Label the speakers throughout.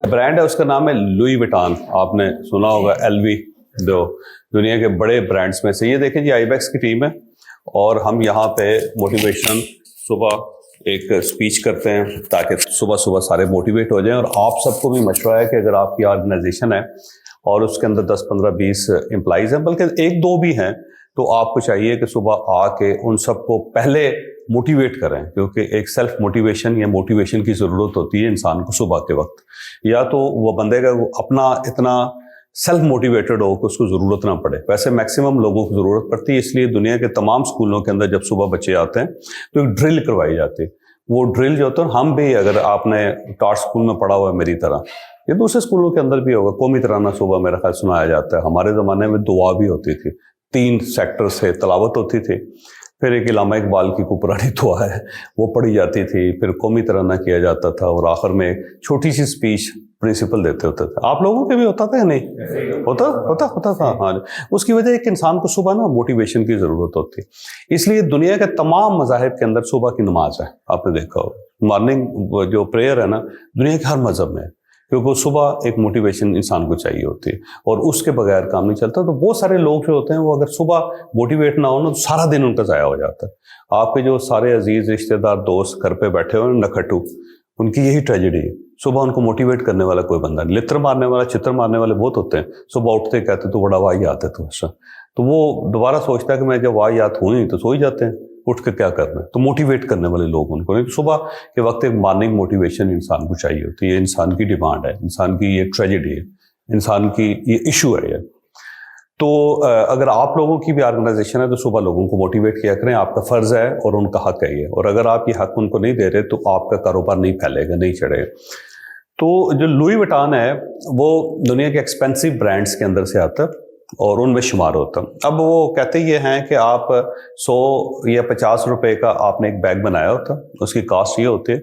Speaker 1: Brand है, उसका नाम है लुई विटान। आपने सुना होगा, एलवी, जो दुनिया के बड़े ब्रांड्स में से। ये देखें जी, आईबैक्स की टीम है और हम यहाँ पे मोटिवेशन सुबह एक स्पीच करते हैं ताकि सुबह सुबह सारे मोटिवेट हो जाएं। और आप सबको भी मशवरा है कि अगर आपकी ऑर्गेनाइजेशन है और उसके अंदर 10, 15, 20 एम्प्लॉइज हैं, बल्कि एक दो भी हैं, तो आपको चाहिए कि सुबह आके उन सबको पहले मोटिवेट करें, क्योंकि एक सेल्फ मोटिवेशन या मोटिवेशन की ज़रूरत होती है इंसान को सुबह के वक्त। या तो वो बंदे का अपना इतना सेल्फ मोटिवेटेड हो कि उसको ज़रूरत ना पड़े। वैसे मैक्सिमम लोगों को ज़रूरत पड़ती है, इसलिए दुनिया के तमाम स्कूलों के अंदर जब सुबह बच्चे आते हैं तो एक ड्रिल करवाई जाती है। वो ड्रिल जो होता है, हम भी, अगर आपने टाट स्कूल में पढ़ा हुआ है मेरी तरह, ये दूसरे स्कूलों के अंदर भी होगा, कौमी तराना सुबह मेरा ख्याल सुनाया जाता है। हमारे ज़माने में दुआ भी होती थी, 3 सेक्टर से तलावत होती थी, फिर एक इलामा इकबाल की कोई पुरानी दुआ है वो पढ़ी जाती थी, फिर कौमी तराना किया जाता था और आखिर में छोटी सी स्पीच प्रिंसिपल देते होते थे। आप लोगों के भी होता था या नहीं? होता था। हाँ, उसकी वजह एक इंसान को सुबह ना मोटिवेशन की ज़रूरत होती है। इसलिए दुनिया के तमाम मज़ाहिब के अंदर सुबह की नमाज है, आपने देखा हो, मॉर्निंग जो प्रेयर है ना, दुनिया के हर मज़हब में है, क्योंकि सुबह एक मोटिवेशन इंसान को चाहिए होती है और उसके बगैर काम नहीं चलता। तो बहुत सारे लोग जो होते हैं वो अगर सुबह मोटिवेट ना हो ना, तो सारा दिन उनका ज़ाया हो जाता है। आपके जो सारे अजीज रिश्तेदार दोस्त घर पे बैठे हुए नखट्टू, उनकी यही ट्रेजेडी है। सुबह उनको मोटिवेट करने वाला कोई बंदा नहीं। लित्र मारने वाला, चित्र मारने वाले बहुत होते हैं, सुबह उठते कहते तो बड़ा वाहियात है तो ऐसा, तो वो दोबारा सोचता है कि मैं जब वाहियात हुई तो सो ही जाते हैं, उठ के क्या करना है। तो मोटिवेट करने वाले लोग उनको नहीं। तो सुबह के वक्त एक मॉर्निंग मोटिवेशन इंसान को चाहिए होती है। इंसान की डिमांड है, इंसान की ये ट्रेजेडी है, इंसान की ये इशू है ये। तो अगर आप लोगों की भी ऑर्गेनाइजेशन है तो सुबह लोगों को मोटिवेट किया करें, आपका फ़र्ज़ है और उनका हक है ये। और अगर आप ये हक उनको नहीं दे रहे तो आपका कारोबार नहीं फैलेगा, नहीं चढ़ेगा। तो जो लुई विटान है वो दुनिया के एक्सपेंसिव ब्रांड्स के अंदर से आता है और उनमें शुमार होता है। अब वो कहते ये हैं कि आप 100 या 50 रुपए का आपने एक बैग बनाया होता, उसकी कॉस्ट ये होती है,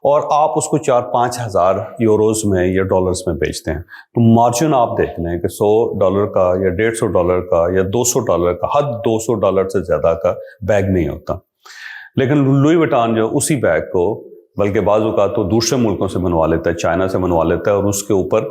Speaker 1: और आप उसको 4-5 हज़ार यूरोज में या डॉलर्स में बेचते हैं। तो मार्जिन आप देख लें कि $100 का या $150 का या $200 का, हद $200 से ज़्यादा का बैग नहीं होता। लेकिन लुई विटान जो उसी बैग को बल्कि बाजू का तो दूसरे मुल्कों से बनवा लेता है, चाइना से बनवा लेता है, और उसके ऊपर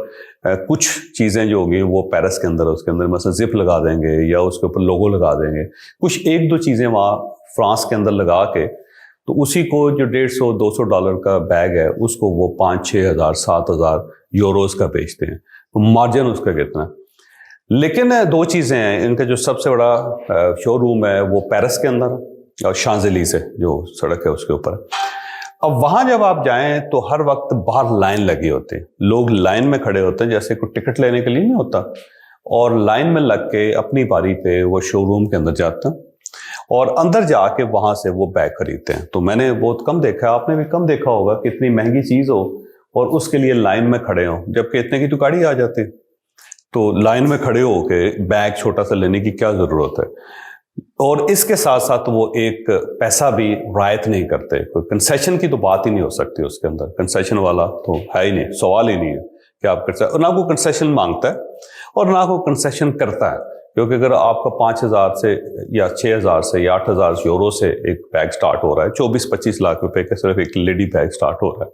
Speaker 1: कुछ चीज़ें जो होंगी वो पेरिस के अंदर, उसके अंदर मतलब जिप लगा देंगे या उसके ऊपर लोगो लगा देंगे, कुछ 1-2 चीज़ें वहाँ फ्रांस के अंदर लगा के, तो उसी को जो $150-200 का बैग है उसको वो 5-6 हज़ार 7 हज़ार यूरोज का बेचते हैं। तो मार्जिन उसका कितना। लेकिन 2 चीज़ें हैं, इनका जो सबसे बड़ा शोरूम है वो पेरिस के अंदर और शांज़ेलीज़े जो सड़क है उसके ऊपर। अब वहां जब आप जाएं तो हर वक्त बाहर लाइन लगी होती है, लोग लाइन में खड़े होते हैं जैसे कोई टिकट लेने के लिए नहीं होता, और लाइन में लग के अपनी बारी पे वो शोरूम के अंदर जाते हैं और अंदर जाके वहां से वो बैग खरीदते हैं। तो मैंने बहुत कम देखा, आपने भी कम देखा होगा कि इतनी महंगी चीज हो और उसके लिए लाइन में खड़े हो, जबकि इतने की तो गाड़ी आ जाती। तो लाइन में खड़े होके बैग छोटा सा लेने की क्या जरूरत है। और इसके साथ साथ वो एक पैसा भी रायत नहीं करते, कोई कंसेशन की तो बात ही नहीं हो सकती उसके अंदर। कंसेशन वाला तो है ही नहीं, सवाल ही नहीं है कि आप कर सकते, और ना कोई कंसेशन मांगता है और ना कोई कंसेशन करता है। क्योंकि अगर आपका 5,000 से या 6,000 से या 8,000 यूरो से एक बैग स्टार्ट हो रहा है, 24-25 लाख रुपए का सिर्फ एक लेडी बैग स्टार्ट हो रहा है,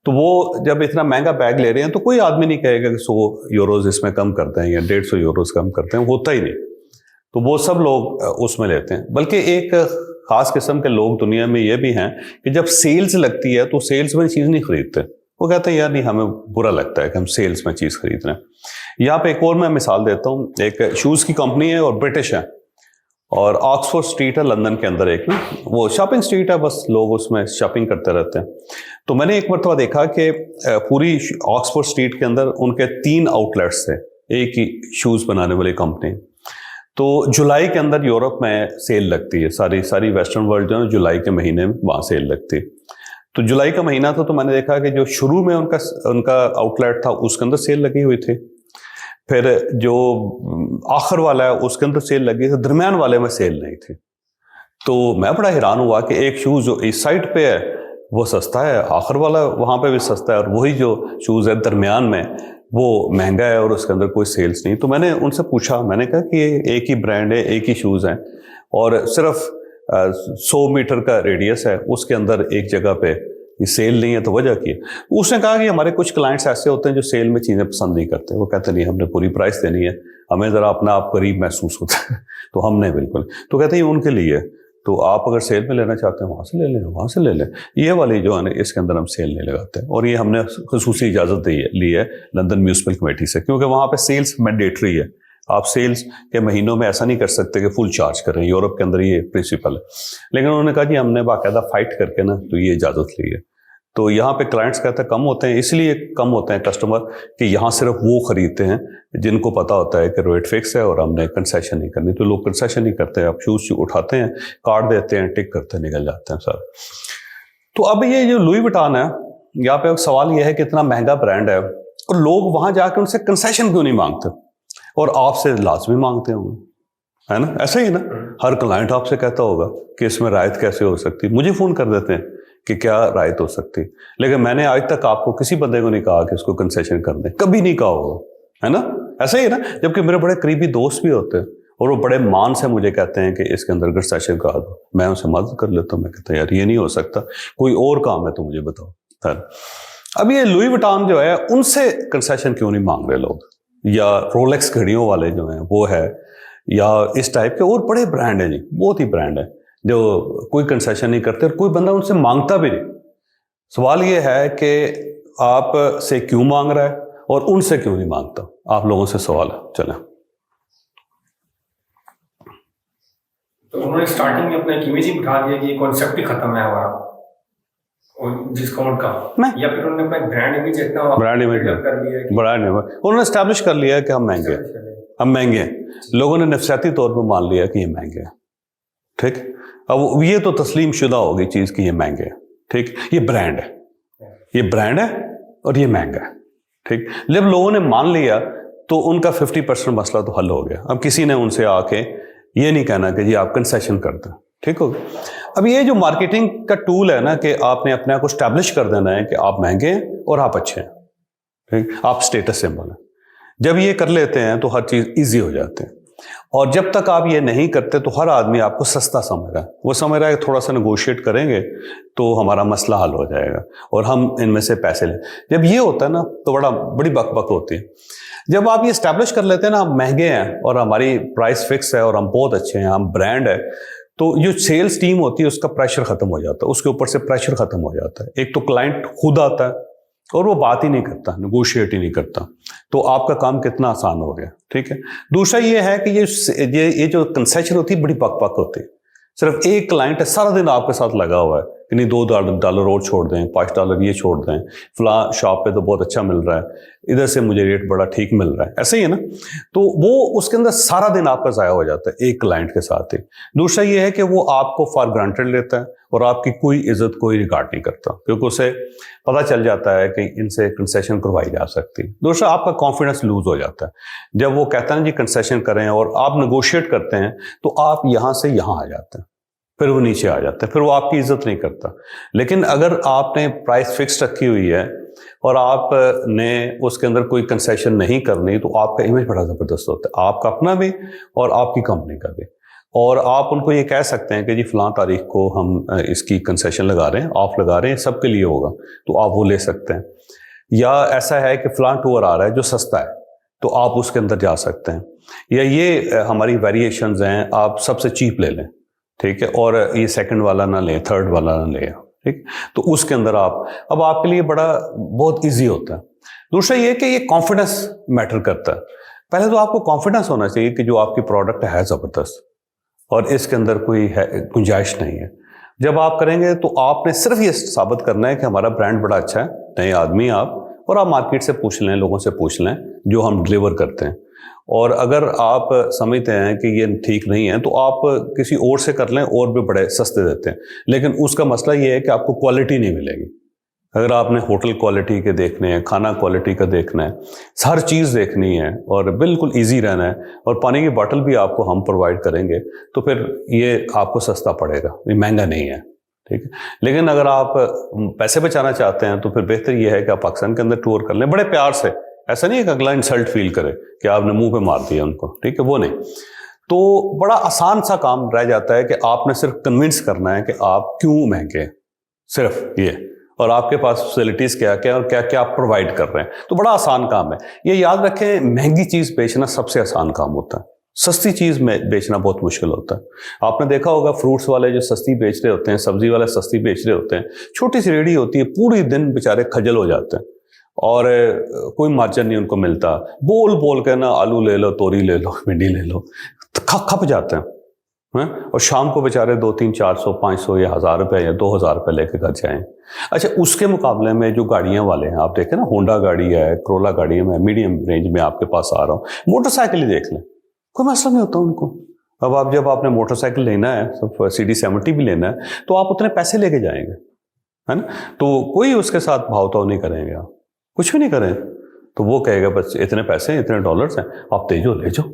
Speaker 1: तो वो जब इतना महंगा बैग ले रहे हैं तो कोई आदमी नहीं कहेगा कि 100 यूरोज इसमें कम करते हैं या 150 यूरोज कम करते हैं, होता ही नहीं। तो वो सब लोग उसमें लेते हैं। बल्कि एक खास किस्म के लोग दुनिया में ये भी हैं कि जब सेल्स लगती है तो सेल्स में चीज़ नहीं खरीदते, वो कहते हैं यार नहीं, हमें बुरा लगता है कि हम सेल्स में चीज़ खरीद रहे हैं। यहाँ पे एक और मैं मिसाल देता हूँ, एक शूज़ की कंपनी है और ब्रिटिश है, और ऑक्सफोर्ड स्ट्रीट है लंदन के अंदर एक ना, वो शॉपिंग स्ट्रीट है, बस लोग उसमें शॉपिंग करते रहते हैं। तो मैंने एक मरतबा देखा कि पूरी ऑक्सफोर्ड स्ट्रीट के अंदर उनके 3 आउटलेट्स थे, एक ही शूज़ बनाने वाली कंपनी। तो जुलाई के अंदर यूरोप में सेल लगती है, सारी वेस्टर्न वर्ल्ड जो है जुलाई के महीने में वहाँ सेल लगती है। तो जुलाई का महीना था, तो मैंने देखा कि जो शुरू में उनका आउटलेट था उसके अंदर सेल लगी हुई थी, फिर जो आखिर वाला है उसके अंदर सेल लगी थी, दरमियान वाले में सेल नहीं थी। तो मैं बड़ा हैरान हुआ कि एक शूज़ जो इस साइड पे है वो सस्ता है, आखिर वाला वहाँ पे भी सस्ता है, और वही जो शूज़ है दरमियान में वो महंगा है और उसके अंदर कोई सेल्स नहीं। तो मैंने उनसे पूछा, मैंने कहा कि ये एक ही ब्रांड है, एक ही शूज़ हैं और सिर्फ 100 मीटर का रेडियस है, उसके अंदर एक जगह पे ये सेल नहीं है तो वजह की है। उसने कहा कि हमारे कुछ क्लाइंट्स ऐसे होते हैं जो सेल में चीज़ें पसंद नहीं करते, वो कहते नहीं हमने पूरी प्राइस देनी है, हमें ज़रा अपना आप करीब महसूस होता है तो हम नहीं, बिल्कुल। तो कहते हैं ये उनके लिए, तो आप अगर सेल में लेना चाहते हैं वहाँ से ले लें, वहाँ से ले लें। ये वाली जो है ना, इसके अंदर हम सेल नहीं लगाते हैं, और ये हमने खुसूसी इजाज़त ली है लंदन म्यूनिसिपल कमेटी से, क्योंकि वहाँ पे सेल्स मैंडेटरी है। आप सेल्स के महीनों में ऐसा नहीं कर सकते कि फुल चार्ज करें, यूरोप के अंदर ये प्रिंसिपल है। लेकिन उन्होंने कहा जी हमने बाकायदा फाइट करके ना तो ये इजाज़त ली है। तो यहाँ पे क्लाइंट्स कहते हैं कम होते हैं, इसलिए कम होते हैं कस्टमर कि यहाँ सिर्फ वो खरीदते हैं जिनको पता होता है कि रेट फिक्स है और हमने कंसेशन नहीं करनी। तो लोग कंसेशन नहीं करते, आप शूज़ उठाते हैं, कार्ड देते हैं, टिक करते निकल जाते हैं सर। तो अब ये जो लुई विटान है, यहाँ पे सवाल ये है कि इतना महंगा ब्रांड है और लोग वहाँ जाकर उनसे कंसेशन क्यों नहीं मांगते, और आपसे लाजमी मांगते होंगे, है ना? ऐसा ही है ना, हर क्लाइंट आपसे कहता होगा कि इसमें रायत कैसे हो सकती, मुझे फ़ोन कर देते हैं कि क्या रायत हो सकती, लेकिन मैंने आज तक आपको किसी बंदे को नहीं कहा कि उसको कंसेशन कर दें, कभी नहीं कहा होगा, है ना? ऐसा ही है ना। जबकि मेरे बड़े करीबी दोस्त भी होते हैं और वो बड़े मान से मुझे कहते हैं कि इसके अंदर कंसेशन करा दो, मैं उनसे मदद कर लेता हूँ। मैं कहता हूँ यार ये नहीं हो सकता, कोई और काम है तो मुझे बताओ। अब ये लुई विटान जो है उनसे कंसेशन क्यों नहीं मांग रहे लोग, या रोलेक्स घड़ियों वाले जो हैं वो है, या इस टाइप के और बड़े ब्रांड हैं जी, बहुत ही ब्रांड है जो कोई कंसेशन नहीं करते और कोई बंदा उनसे मांगता भी नहीं। सवाल ये है कि आप से क्यों मांग रहा है और उनसे क्यों नहीं मांगता, आप लोगों से सवाल है। चलें,
Speaker 2: तो उन्होंने स्टार्टिंग में अपना एक इमेज ही बिठा दिया कि ये कॉन्सेप्ट ही खत्म है हमारा डिस्काउंट का, या फिर उन्होंने अपना ब्रांड इमेज इतना
Speaker 1: ब्रांड इमेज
Speaker 2: कर लिया है,
Speaker 1: ब्रांड इमेज उन्होंने एस्टैब्लिश कर लिया है कि हम महंगे हैं। लोगों ने नफसियाती तौर पर मान लिया कि ये महंगे हैं, ठीक। अब ये तो तस्लीम शुदा होगी चीज कि ये महंगे हैं, ठीक। ये ब्रांड है, ये ब्रांड है और ये महंगा है, ठीक। जब लोगों ने मान लिया तो उनका 50% मसला तो हल हो गया। अब किसी ने उनसे आके ये नहीं कहना कि जी आप कंसेशन कर दें, ठीक हो गया। अब ये जो मार्केटिंग का टूल है ना कि आपने अपने आप को स्टैब्लिश कर देना है कि आप महंगे हैं और आप अच्छे हैं, ठीक, आप स्टेटस सिंबल हैं। जब ये कर लेते हैं तो हर चीज़ इजी हो जाती है, और जब तक आप ये नहीं करते तो हर आदमी आपको सस्ता समझ रहा है, वो समझ रहा है कि थोड़ा सा नेगोशिएट करेंगे तो हमारा मसला हल हो जाएगा और हम इनमें से पैसे लें। जब ये होता है ना तो बड़ी बकबक होती है। जब आप ये स्टैब्लिश कर लेते हैं ना हम महंगे हैं और हमारी प्राइस फिक्स है और हम बहुत अच्छे हैं, हम ब्रांड है, तो जो सेल्स टीम होती है उसका प्रेशर खत्म हो जाता है, उसके ऊपर से प्रेशर खत्म हो जाता है। एक तो क्लाइंट खुद आता है और वो बात ही नहीं करता, नेगोशिएट ही नहीं करता, तो आपका काम कितना आसान हो गया, ठीक है। दूसरा ये है कि ये जो कंसेशन होती है बड़ी पक होती है। सिर्फ एक क्लाइंट है सारा दिन आपके साथ लगा हुआ है कि नहीं $2 और छोड़ दें, $5 ये छोड़ दें, फला शॉप पे तो बहुत अच्छा मिल रहा है, इधर से मुझे रेट बड़ा ठीक मिल रहा है, ऐसे ही है ना। तो वो उसके अंदर सारा दिन आपका ज़ाया हो जाता है एक क्लाइंट के साथ ही। दूसरा ये है कि वो आपको फॉर ग्रांटेड लेता है और आपकी कोई इज्जत कोई रिगार्ड नहीं करता, क्योंकि उसे पता चल जाता है कि इनसे कंसेशन करवाई जा सकती है। दूसरा आपका कॉन्फिडेंस लूज हो जाता है। जब वो कहता है जी कंसेशन करें और आप नेगोशिएट करते हैं तो आप यहाँ से यहाँ आ जाते हैं, फिर वो नीचे आ जाते हैं, फिर वो आपकी इज्जत नहीं करता। लेकिन अगर आपने प्राइस फिक्स रखी हुई है और आपने उसके अंदर कोई कंसेशन नहीं करनी तो आपका इमेज बड़ा ज़बरदस्त होता है, आपका अपना भी और आपकी कंपनी का भी। और आप उनको ये कह सकते हैं कि जी फलां तारीख को हम इसकी कंसेशन लगा रहे हैं, ऑफ लगा रहे हैं, सबके लिए होगा, तो आप वो ले सकते हैं। या ऐसा है कि फलां टूर आ रहा है जो सस्ता है तो आप उसके अंदर जा सकते हैं। या ये हमारी वेरिएशंस हैं, आप सबसे चीप ले लें, ठीक है, और ये सेकंड वाला ना लें, थर्ड वाला ना लें, ठीक। तो उसके अंदर अब आपके लिए बहुत इजी होता है। दूसरा ये कि ये कॉन्फिडेंस मैटर करता है। पहले तो आपको कॉन्फिडेंस होना चाहिए कि जो आपकी प्रोडक्ट है ज़बरदस्त और इसके अंदर कोई गुंजाइश नहीं है। जब आप करेंगे तो आपने सिर्फ ये साबित करना है कि हमारा ब्रांड बड़ा अच्छा है, नए आदमी आप, और आप मार्केट से पूछ लें, लोगों से पूछ लें जो हम डिलीवर करते हैं। और अगर आप समझते हैं कि ये ठीक नहीं है तो आप किसी और से कर लें, और भी बड़े सस्ते देते हैं। लेकिन उसका मसला ये है कि आपको क्वालिटी नहीं मिलेगी। अगर आपने होटल क्वालिटी के देखने हैं, खाना क्वालिटी का देखना है, हर चीज़ देखनी है और बिल्कुल इजी रहना है, और पानी की बोतल भी आपको हम प्रोवाइड करेंगे, तो फिर ये आपको सस्ता पड़ेगा, ये महंगा नहीं है, ठीक है। लेकिन अगर आप पैसे बचाना चाहते हैं तो फिर बेहतर ये है कि आप पाकिस्तान के अंदर टूर कर लें बड़े प्यार से। ऐसा नहीं है कि अगला इंसल्ट फील करे कि आपने मुंह पे मार दिया उनको, ठीक है, वो नहीं। तो बड़ा आसान सा काम रह जाता है कि आपने सिर्फ कन्विंस करना है कि आप क्यों महंगे हैं, सिर्फ ये। और आपके पास फैसिलिटीज़ क्या क्या और क्या क्या आप प्रोवाइड कर रहे हैं। तो बड़ा आसान काम है। ये याद रखें, महंगी चीज़ बेचना सबसे आसान काम होता है, सस्ती चीज़ में बेचना बहुत मुश्किल होता है। आपने देखा होगा फ्रूट्स वाले जो सस्ती बेच रहे होते हैं, सब्जी वाले सस्ती बेच रहे होते हैं, छोटी सी रेडी होती है, पूरी दिन बेचारे खजल हो जाते हैं और कोई मार्जिन नहीं उनको मिलता। बोल बोल के ना आलू ले लो, तोरी ले लो, भिंडी ले लो, खप जाते हैं। और शाम को बेचारे 200, 400, 500 या 1000 रुपये या 2000 रुपये लेके घर जाएं। अच्छा, उसके मुकाबले में जो गाड़ियां वाले हैं, आप देखें ना, होंडा गाड़ी है, क्रोला गाड़ी है, मैं मीडियम रेंज में आपके पास आ रहा हूँ, मोटरसाइकिल ही देख लें, कोई मसला नहीं होता उनको। अब जब आपने मोटरसाइकिल लेना है, सब CD70 भी लेना है, तो आप उतने पैसे लेके जाएंगे, है ना। तो कोई उसके साथ भाव नहीं करेंगे, आप कुछ भी नहीं करें, तो वो कहेगा बस इतने पैसे, इतने डॉलर्स हैं, आप दे जो, ले जाओ,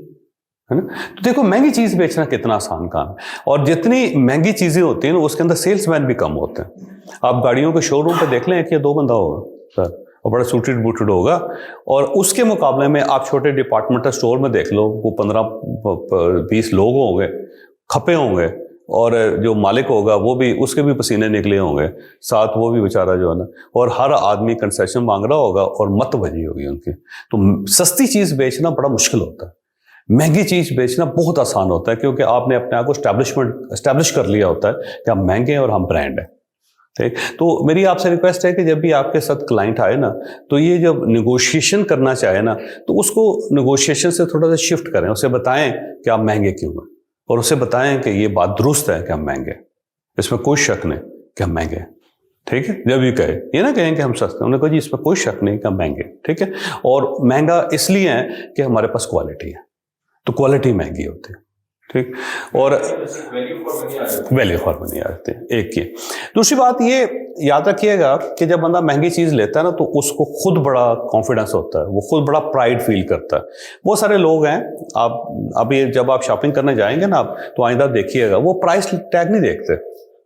Speaker 1: है ना। तो देखो, महंगी चीज बेचना कितना आसान काम है। और जितनी महंगी चीजें होती हैं ना, उसके अंदर सेल्समैन भी कम होते हैं। आप गाड़ियों के शोरूम पे देख लें कि 2 बंदा होगा सर, और बड़ा सूटेड बूटेड होगा, और उसके मुकाबले में आप छोटे डिपार्टमेंटल स्टोर में देख लो, वो 15-20 लोग होंगे, खपे होंगे, और जो मालिक होगा वो भी, उसके भी पसीने निकले होंगे, साथ वो भी बेचारा जो है ना, और हर आदमी कंसेशन मांग रहा होगा और मत बजी होगी उनकी। तो सस्ती चीज बेचना बड़ा मुश्किल होता है, महंगी चीज बेचना बहुत आसान होता है, क्योंकि आपने अपने आप को एस्टैब्लिश कर लिया होता है कि हम महंगे हैं और हम ब्रांड हैं। ठीक, तो मेरी आपसे रिक्वेस्ट है कि जब भी आपके साथ क्लाइंट आए ना, तो ये जब निगोशिएशन करना चाहे ना, तो उसको निगोशिएशन से थोड़ा सा शिफ्ट करें, उसे बताएं कि आप महंगे क्यों हैं, और उसे बताएं कि ये बात दुरुस्त है कि हम महंगे, इसमें कोई शक नहीं कि हम महंगे। ठीक है, जब ये कहे, ये ना कहें कि हम सस्ते, उन्होंने कहा जी इसमें कोई शक नहीं कि हम महंगे। ठीक है, और महंगा इसलिए है कि हमारे पास क्वालिटी है, तो क्वालिटी महंगी होती है। ठीक, और वैल्यू फॉर मनी आते हैं, एक ये। दूसरी बात ये याद रखिएगा कि जब बंदा महंगी चीज लेता है ना, तो उसको खुद बड़ा कॉन्फिडेंस होता है, वो खुद बड़ा प्राइड फील करता है। बहुत सारे लोग हैं, आप अभी जब आप शॉपिंग करने जाएंगे ना, आप तो आइंदा देखिएगा, वो प्राइस टैग नहीं देखते,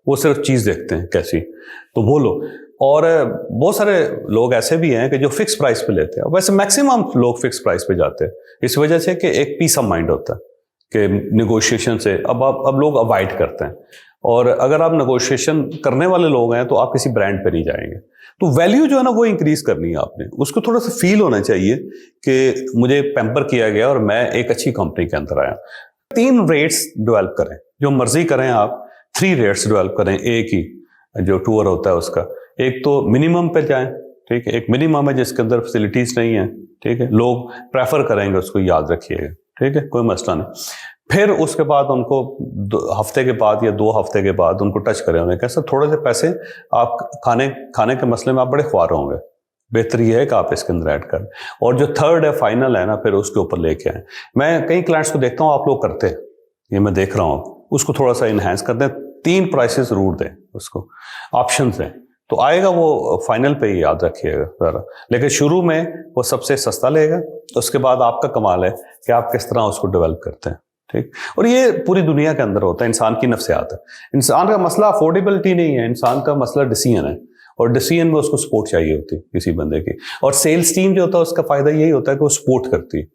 Speaker 1: वो सिर्फ चीज देखते हैं कैसी, तो वो लो। और बहुत सारे लोग ऐसे भी हैं कि जो फिक्स प्राइस पे लेते हैं, वैसे मैक्सिमम लोग फिक्स प्राइस पे जाते हैं, इस वजह से कि एक पीस ऑफ माइंड होता है कि नेगोशिएशन से अब लोग अवॉइड करते हैं। और अगर आप नेगोशिएशन करने वाले लोग हैं, तो आप किसी ब्रांड पे नहीं जाएंगे। तो वैल्यू जो है ना, वो इंक्रीज करनी है आपने, उसको थोड़ा सा फील होना चाहिए कि मुझे पैम्पर किया गया और मैं एक अच्छी कंपनी के अंदर आया। 3 रेट्स डेवलप करें, जो मर्जी करें आप, 3 रेट्स डेवलप करें, एक ही जो टूर होता है उसका। एक तो मिनिमम पे जाएं, ठीक है, एक मिनिमम है जिसके अंदर फैसिलिटीज नहीं है, ठीक है, लोग प्रेफर करेंगे, उसको याद रखिएगा, ठीक है, कोई मसला नहीं। फिर उसके बाद उनको हफ्ते के बाद या 2 हफ्ते के बाद उनको टच करें, उन्हें कैसा थोड़े से पैसे आप खाने के मसले में आप बड़े ख्वार होंगे, बेहतर ये है कि आप इसके अंदर ऐड करें। और जो थर्ड है, फाइनल है ना, फिर उसके ऊपर लेके आए। मैं कई क्लाइंट्स को देखता हूँ, आप लोग करते हैं, ये मैं देख रहा हूँ, उसको थोड़ा सा इन्हेंस कर दें, 3 प्राइसेस रूट दें, उसको ऑप्शन दें, तो आएगा वो फाइनल पे ही, याद रखिएगा ज़रा। लेकिन शुरू में वो सबसे सस्ता लेगा, उसके बाद आपका कमाल है कि आप किस तरह उसको डेवलप करते हैं। ठीक, और ये पूरी दुनिया के अंदर होता है, इंसान की नफ्सियात है। इंसान का मसला अफोर्डेबिलिटी नहीं है, इंसान का मसला डिसीजन है, और डिसीजन में उसको सपोर्ट चाहिए होती है किसी बंदे की। और सेल्स टीम जो होता है, उसका फायदा यही होता है कि वो सपोर्ट करती है,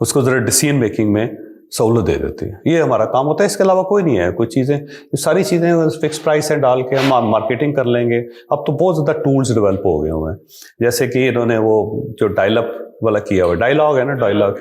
Speaker 1: उसको जरा डिसीजन मेकिंग में सहूलत दे देती है। ये हमारा काम होता है, इसके अलावा कोई नहीं है। कोई चीज़ें, सारी चीज़ें फिक्स प्राइस है डाल के हम मार्केटिंग कर लेंगे। अब तो बहुत ज़्यादा टूल्स डेवलप हो गए हुए हैं, जैसे कि इन्होंने वो जो डायलअप वाला किया हुआ, डायलॉग है ना, डायलॉग,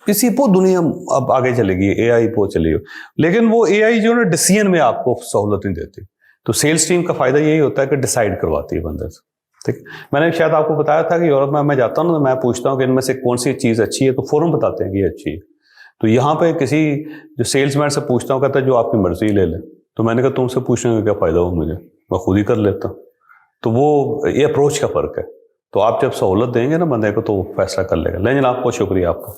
Speaker 1: किसी बहुत दुनिया अब आगे चलेगी, AI बहुत चलेगी, लेकिन वो AI जो है डिसीजन में आपको सहूलत नहीं देती। तो सेल्स टीम का फायदा यही होता है कि डिसाइड करवाती है बंदे से। ठीक, मैंने शायद आपको बताया था कि यूरोप में मैं जाता हूँ ना, मैं पूछता हूँ कि इनमें से कौन सी चीज़ अच्छी है, तो फौरन बताते हैं कि ये अच्छी है। तो यहाँ पे किसी जो सेल्समैन से पूछता हूँ, कहता है जो आपकी मर्जी ले ले। तो मैंने कहा तुमसे पूछने का क्या फ़ायदा हो मुझे, मैं खुद ही कर लेता हूँ। तो वो ये अप्रोच का फ़र्क है। तो आप जब सहूलत देंगे ना बंदे को, तो वो फैसला कर लेगा। लेकिन आपको शुक्रिया आपका।